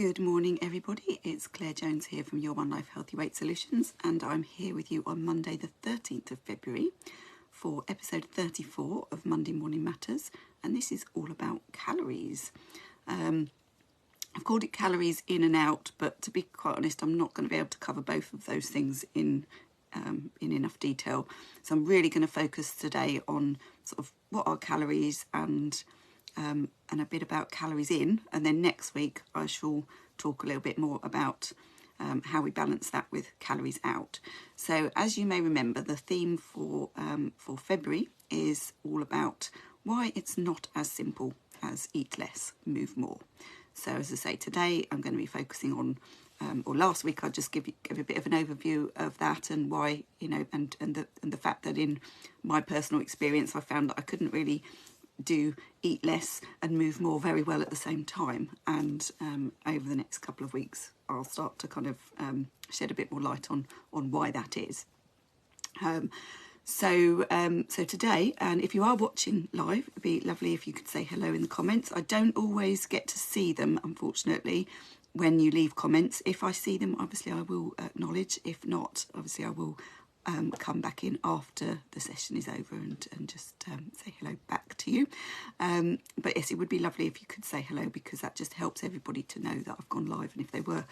Good morning everybody, it's Claire Jones here from Your One Life Healthy Weight Solutions, and I'm here with you on Monday the 13th of February for episode 34 of Monday Morning Matters, and this is all about calories. I've called it calories in and out, but to be quite honest, I'm not going to be able to cover both of those things in enough detail. So I'm really going to focus today on sort of what are calories and a bit about calories in, and then next week I shall talk a little bit more about how we balance that with calories out. So as you may remember, the theme for February is all about why it's not as simple as eat less, move more. So as I say, today I'm going to be focusing on, or last week I just gave a bit of an overview of that and why, you know, and the fact that in my personal experience I found that I couldn't really do eat less and move more very well at the same time, and over the next couple of weeks I'll start to kind of shed a bit more light on why that is. So today, and if you are watching live, it'd be lovely if you could say hello in the comments. I don't always get to see them, unfortunately, when you leave comments. If I see them, obviously I will acknowledge. If not, obviously I will come back in after the session is over and just say hello back to you. But yes, it would be lovely if you could say hello, because that just helps everybody to know that I've gone live, and if they were,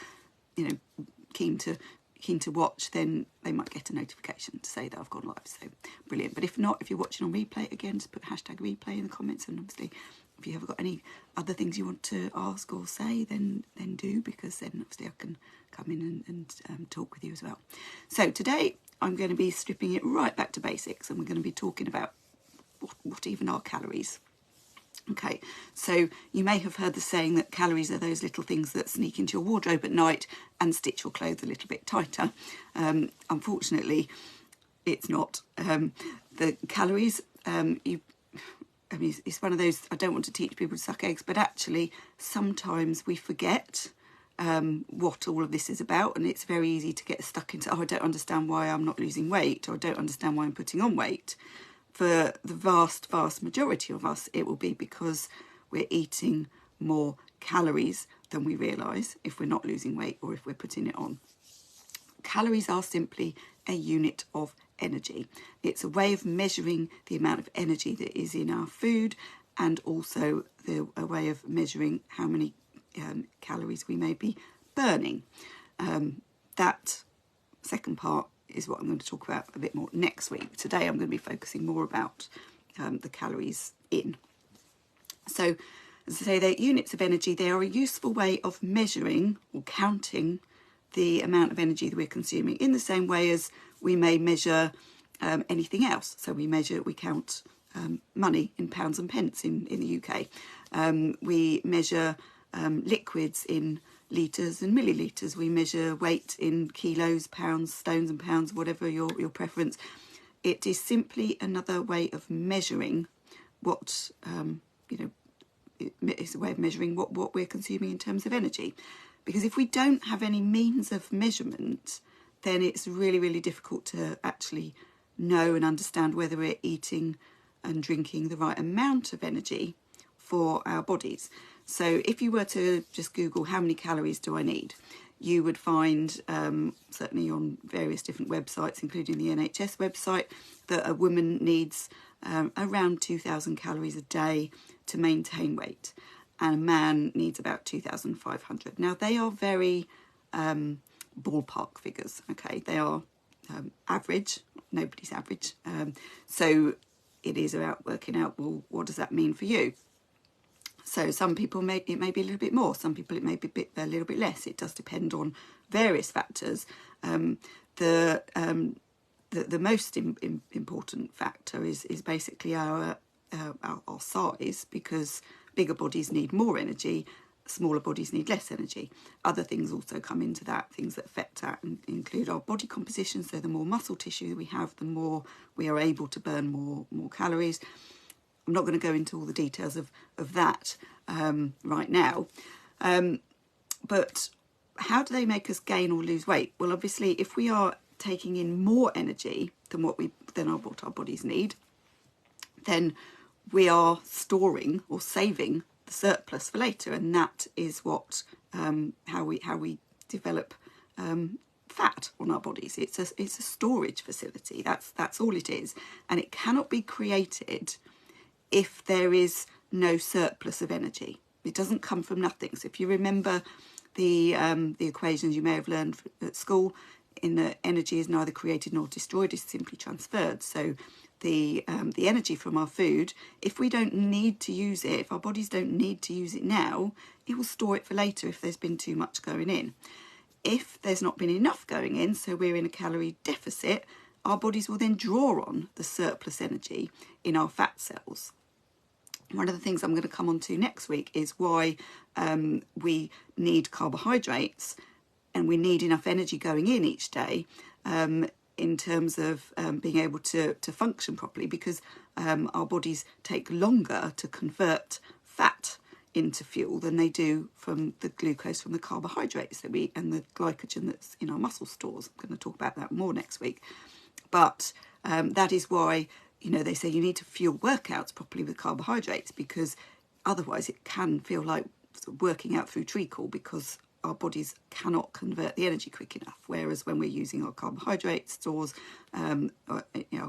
you know, keen to watch, then they might get a notification to say that I've gone live. So brilliant. But if not, if you're watching on replay, again, just put hashtag replay in the comments, and obviously if you have got any other things you want to ask or say, then do, because then obviously I can come in and talk with you as well. So today I'm going to be stripping it right back to basics, and we're going to be talking about what even are calories. Okay, so you may have heard the saying that calories are those little things that sneak into your wardrobe at night and stitch your clothes a little bit tighter. Unfortunately, it's not. The calories, it's one of those, I don't want to teach people to suck eggs, but actually sometimes we forget what all of this is about, and it's very easy to get stuck into, I don't understand why I'm not losing weight, or I don't understand why I'm putting on weight. For the vast majority of us, it will be because we're eating more calories than we realise if we're not losing weight or if we're putting it on. Calories are simply a unit of energy. It's a way of measuring the amount of energy that is in our food, and also a way of measuring how many calories we may be burning. That second part is what I'm going to talk about a bit more next week. Today I'm going to be focusing more about the calories in. So as I say, they're units of energy. They are a useful way of measuring or counting the amount of energy that we're consuming, in the same way as we may measure anything else. So we count money in pounds and pence in the UK. We measure liquids in litres and millilitres. We measure weight in kilos, pounds, stones and pounds, whatever your preference. It is simply another way of measuring what, it's a way of measuring what we're consuming in terms of energy. Because if we don't have any means of measurement, then it's really, really difficult to actually know and understand whether we're eating and drinking the right amount of energy for our bodies. So if you were to just Google how many calories do I need, you would find, certainly on various different websites, including the NHS website, that a woman needs around 2,000 calories a day to maintain weight, and a man needs about 2,500. Now they are very ballpark figures, okay? They are average, nobody's average. So it is about working out, well, what does that mean for you? So some people it may be a little bit more, some people it may be a little bit less. It does depend on various factors. The most important factor is basically our size, because bigger bodies need more energy, smaller bodies need less energy. Other things also come into that, things that affect that, and include our body composition. So the more muscle tissue we have, the more we are able to burn more calories. I'm not going to go into all the details of that right now. But how do they make us gain or lose weight? Well, obviously, if we are taking in more energy than what our bodies need, then we are storing or saving the surplus for later, and that is what how we develop fat on our bodies. It's a storage facility. That's all it is, and it cannot be created if there is no surplus of energy. It doesn't come from nothing. So if you remember the equations you may have learned at school, in that energy is neither created nor destroyed, it's simply transferred. So the energy from our food, if we don't need to use it, if our bodies don't need to use it now, it will store it for later if there's been too much going in. If there's not been enough going in, so we're in a calorie deficit, our bodies will then draw on the surplus energy in our fat cells. One of the things I'm going to come on to next week is why we need carbohydrates and we need enough energy going in each day in terms of being able to function properly, because our bodies take longer to convert fat into fuel than they do from the glucose from the carbohydrates that we eat and the glycogen that's in our muscle stores. I'm going to talk about that more next week. But that is why, you know, they say you need to fuel workouts properly with carbohydrates, because otherwise it can feel like sort of working out through treacle, because our bodies cannot convert the energy quick enough. Whereas when we're using our carbohydrate stores, our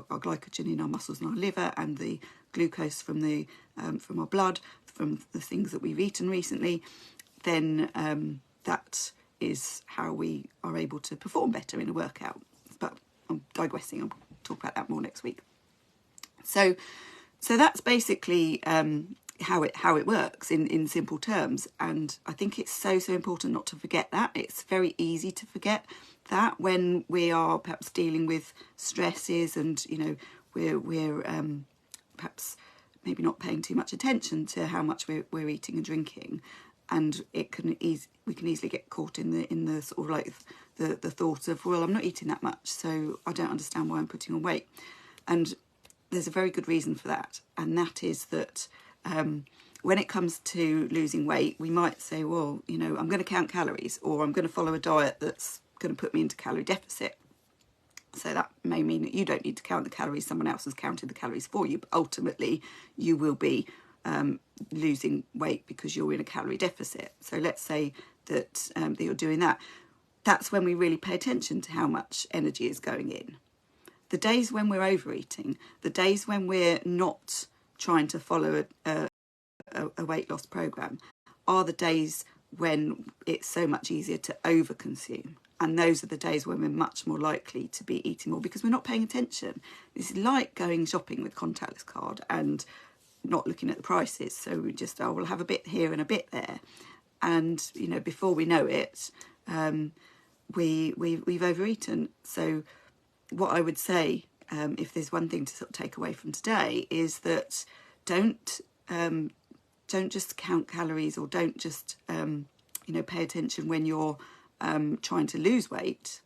glycogen in our muscles and our liver, and the glucose from our blood, from the things that we've eaten recently, then that is how we are able to perform better in a workout. But I'm digressing. I'll talk about that more next week. So that's basically how it works in simple terms, and I think it's so important not to forget that. It's very easy to forget that when we are perhaps dealing with stresses, and you know we're perhaps maybe not paying too much attention to how much we're eating and drinking, and we can easily get caught in the sort of like the thought of, well, I'm not eating that much, so I don't understand why I'm putting on weight. And there's a very good reason for that, and that is that when it comes to losing weight, we might say, well, you know, I'm going to count calories, or I'm going to follow a diet that's going to put me into calorie deficit. So that may mean that you don't need to count the calories, someone else has counted the calories for you, but ultimately you will be losing weight because you're in a calorie deficit. So let's say that you're doing that. That's when we really pay attention to how much energy is going in. The days when we're overeating, the days when we're not trying to follow a weight loss program, are the days when it's so much easier to overconsume. And those are the days when we're much more likely to be eating more, because we're not paying attention. It's like going shopping with contactless card and not looking at the prices. So we just, we'll have a bit here and a bit there. And, you know, before we know it, we've overeaten. So what I would say, if there's one thing to sort of take away from today, is that don't just count calories, or don't just pay attention when you're trying to lose weight.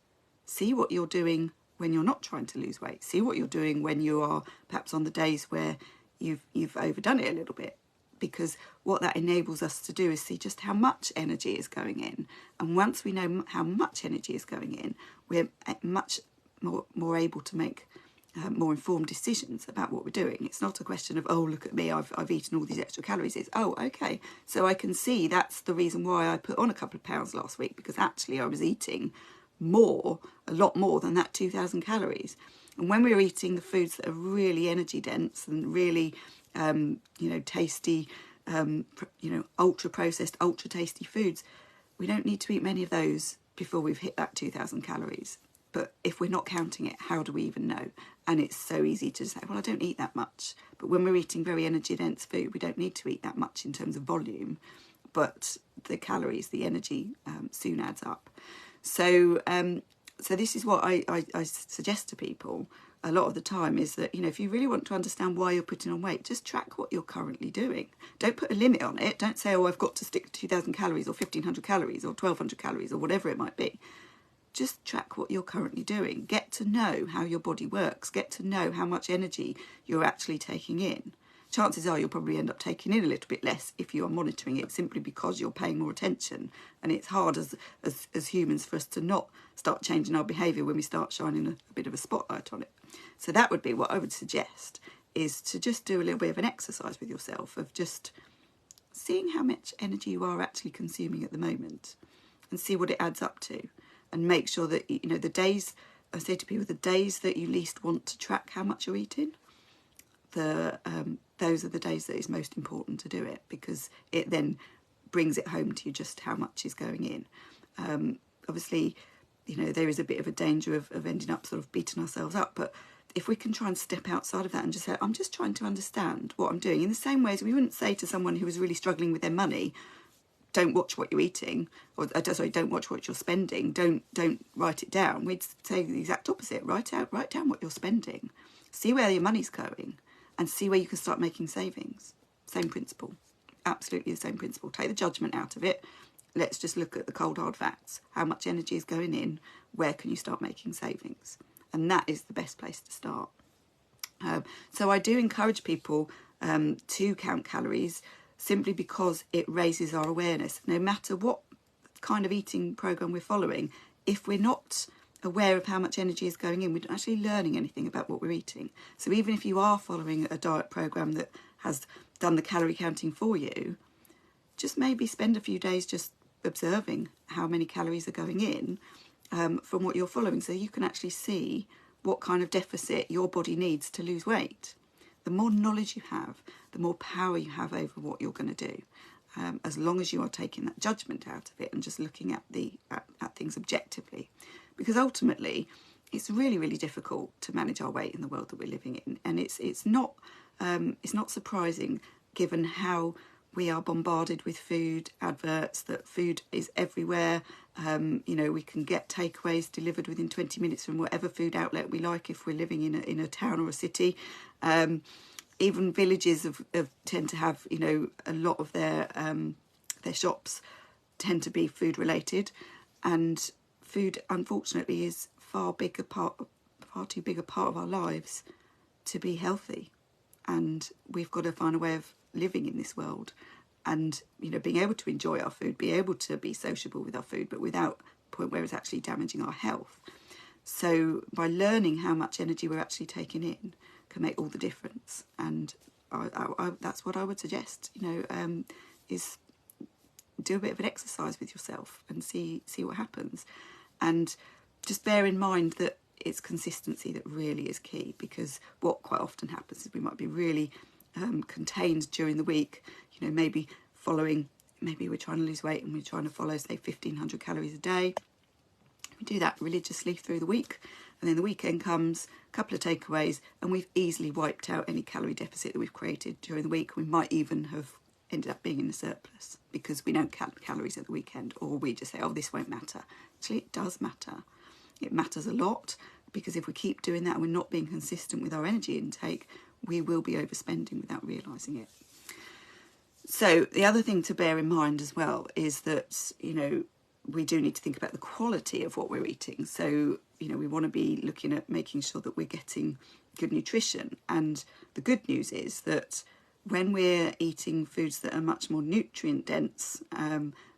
See what you're doing when you're not trying to lose weight. See what you're doing when you are perhaps on the days where you've overdone it a little bit, because what that enables us to do is see just how much energy is going in. And once we know how much energy is going in, we're much more able to make more informed decisions about what we're doing. It's not a question of, oh, look at me, I've eaten all these extra calories. It's, oh, okay, so I can see that's the reason why I put on a couple of pounds last week, because actually I was eating a lot more than that 2,000 calories. And when we're eating the foods that are really energy dense and really tasty, ultra processed, ultra tasty foods, we don't need to eat many of those before we've hit that 2,000 calories. But if we're not counting it, how do we even know? And it's so easy to say, well, I don't eat that much. But when we're eating very energy dense food, we don't need to eat that much in terms of volume, but the calories, the energy soon adds up. So this is what I suggest to people a lot of the time, is that, you know, if you really want to understand why you're putting on weight, just track what you're currently doing. Don't put a limit on it. Don't say, oh, I've got to stick to 2,000 calories or 1,500 calories or 1,200 calories or whatever it might be. Just track what you're currently doing. Get to know how your body works. Get to know how much energy you're actually taking in. Chances are you'll probably end up taking in a little bit less if you are monitoring it, simply because you're paying more attention. And it's hard as humans for us to not start changing our behaviour when we start shining a bit of a spotlight on it. So that would be what I would suggest, is to just do a little bit of an exercise with yourself of just seeing how much energy you are actually consuming at the moment and see what it adds up to, and make sure that, you know, the days, I say to people, the days that you least want to track how much you're eating, those are the days that it's most important to do it, because it then brings it home to you just how much is going in. Obviously, you know, there is a bit of a danger of ending up sort of beating ourselves up, but if we can try and step outside of that and just say, I'm just trying to understand what I'm doing, in the same way as we wouldn't say to someone who was really struggling with their money, don't watch what you're eating, or sorry, don't watch what you're spending, don't write it down. We'd say the exact opposite. Write down what you're spending, see where your money's going, and see where you can start making savings. Same principle, absolutely the same principle. Take the judgment out of it. Let's just look at the cold hard facts. How much energy is going in? Where can you start making savings? And that is the best place to start. So I do encourage people to count calories, simply because it raises our awareness. No matter what kind of eating program we're following, if we're not aware of how much energy is going in, we're not actually learning anything about what we're eating. So even if you are following a diet program that has done the calorie counting for you, just maybe spend a few days just observing how many calories are going in from what you're following, so you can actually see what kind of deficit your body needs to lose weight. The more knowledge you have, the more power you have over what you're going to do, as long as you are taking that judgment out of it and just looking at at things objectively. Because ultimately, it's really, really difficult to manage our weight in the world that we're living in, and it's not surprising, given how we are bombarded with food adverts, that food is everywhere. You know, we can get takeaways delivered within 20 minutes from whatever food outlet we like if we're living in a town or a city. Even villages have tend to have, you know, a lot of their shops tend to be food related, and food, unfortunately, is far too big a part of our lives to be healthy. And we've got to find a way of living in this world, and, you know, being able to enjoy our food, be able to be sociable with our food, but without a point where it's actually damaging our health. So by learning how much energy we're actually taking in can make all the difference. And that's what I would suggest, you know, is do a bit of an exercise with yourself and see what happens. And just bear in mind that it's consistency that really is key, because what quite often happens is we might be really contained during the week, you know, maybe we're trying to lose weight and we're trying to follow, say, 1,500 calories a day. We do that religiously through the week, and then the weekend comes, a couple of takeaways, and we've easily wiped out any calorie deficit that we've created during the week. We might even have ended up being in a surplus because we don't count calories at the weekend, or we just say, oh, this won't matter. Actually, it does matter. It matters a lot, because if we keep doing that and we're not being consistent with our energy intake, we will be overspending without realising it. So the other thing to bear in mind as well is that, you know, we do need to think about the quality of what we're eating. So, you know, we want to be looking at making sure that we're getting good nutrition. And the good news is that when we're eating foods that are much more nutrient dense,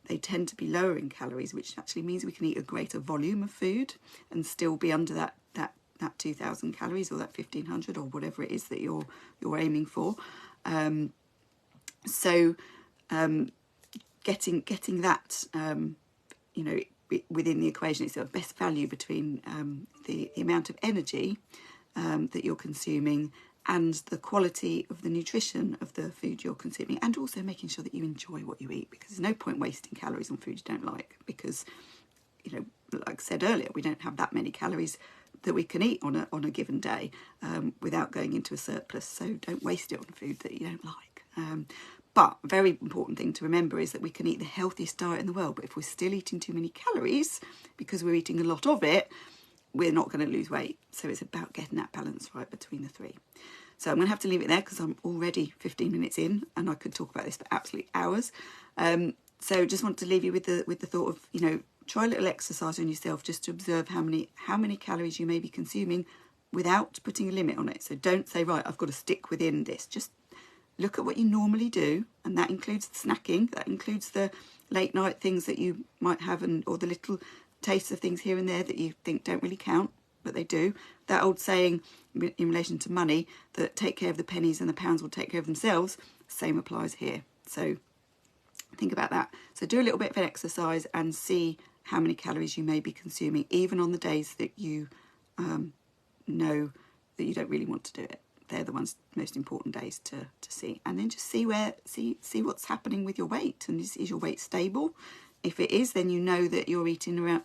they tend to be lower in calories, which actually means we can eat a greater volume of food and still be under that 2,000 calories or that 1,500 or whatever it is that you're aiming for. Getting that, you know, within the equation, it's the best value between the amount of energy that you're consuming and the quality of the nutrition of the food you're consuming, and also making sure that you enjoy what you eat, because there's no point wasting calories on food you don't like, because, you know, like I said earlier, we don't have that many calories that we can eat on a given day without going into a surplus. So don't waste it on food that you don't like. But a very important thing to remember is that we can eat the healthiest diet in the world, but if we're still eating too many calories because we're eating a lot of it, we're not going to lose weight. So it's about getting that balance right between the three. So I'm going to have to leave it there because I'm already 15 minutes in and I could talk about this for absolutely hours. So just want to leave you with the thought of, you know, try a little exercise on yourself just to observe how many calories you may be consuming without putting a limit on it. So don't say, right, I've got to stick within this. Just look at what you normally do, and that includes the snacking, that includes the late night things that you might have, or the little tastes of things here and there that you think don't really count, but they do. That old saying in relation to money, that take care of the pennies and the pounds will take care of themselves, same applies here. So Think about that. So do a little bit of an exercise and see how many calories you may be consuming, even on the days that you know that you don't really want to do it. They're the most important days to see. And then just see what's happening with your weight. And is your weight stable? If it is, then you know that you're eating around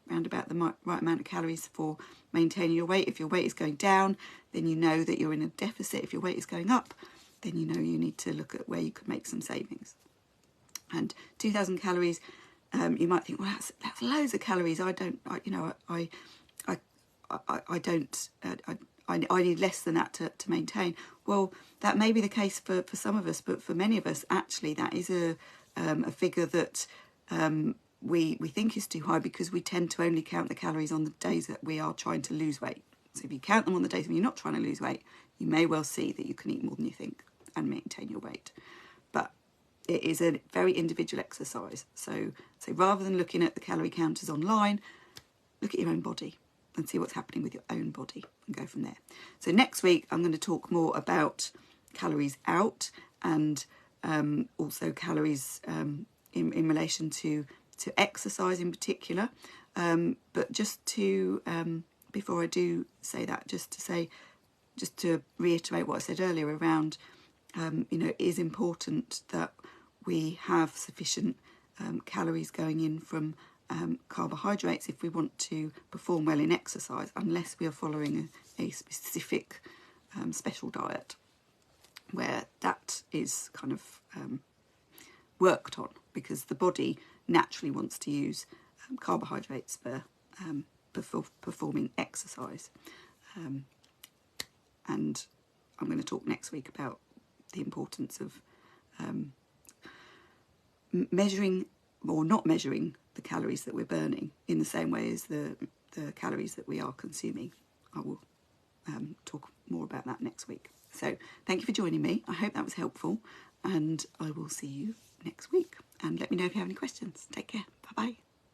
about the right amount of calories for maintaining your weight. If your weight is going down, then you know that you're in a deficit. If your weight is going up, then you know you need to look at where you could make some savings. And 2,000 calories, you might think, well, that's loads of calories. I need less than that to maintain. Well, that may be the case for some of us, but for many of us, actually, that is a figure that we think is too high, because we tend to only count the calories on the days that we are trying to lose weight. So if you count them on the days when you're not trying to lose weight, you may well see that you can eat more than you think and maintain your weight. But it is a very individual exercise. So rather than looking at the calorie counters online, look at your own body and see what's happening with your own body and go from there. So next week, I'm going to talk more about calories out and also calories in relation to exercise in particular. But just to, before I do say that, just to reiterate what I said earlier around, it is important that we have sufficient calories going in from carbohydrates if we want to perform well in exercise, unless we are following a specific special diet where that is kind of worked on, because the body naturally wants to use carbohydrates for performing exercise. And I'm going to talk next week about the importance of measuring or not measuring the calories that we're burning in the same way as the calories that we are consuming. I will talk more about that next week. So thank you for joining me. I hope that was helpful, and I will see you next week. And let me know if you have any questions. Take care. Bye-bye.